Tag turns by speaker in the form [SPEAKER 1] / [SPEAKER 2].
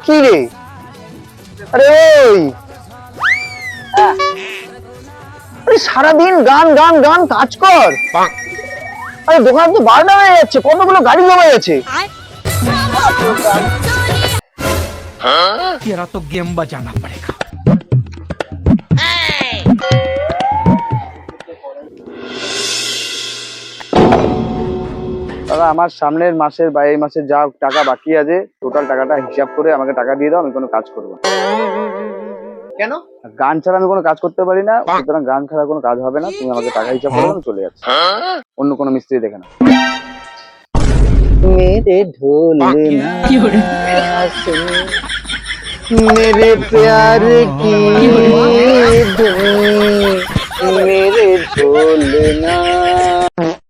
[SPEAKER 1] কি রে? আরে ওই আরে সারাদিন গান গান গান, কাজ কর। আরে দোকান তো 12টা হয়ে যাচ্ছে, কতগুলো গাড়ি জমে গেছে।
[SPEAKER 2] तेरा तो गेम बजाना पड़ेगा।
[SPEAKER 1] দাদা, আমার সামনের মাসের বা এই মাসের যা টাকা বাকি আছে টোটাল টাকাটা হিসাব করে আমাকে টাকা দিয়ে দাও, আমি কোনো কাজ করবো না।
[SPEAKER 3] কেন?
[SPEAKER 1] গান ছাড়া আমি কোনো কাজ করতে পারি না, সুতরাং গান ছাড়া কোনো কাজ হবে না। তুমি আমাকে টাকা হিসাব করো, আমি চলে যাচ্ছি। অন্য কোনো মিস্ত্রি দেখে না। মেরে ঢোল मेरे प्यार की धुन मेरे ढोल ना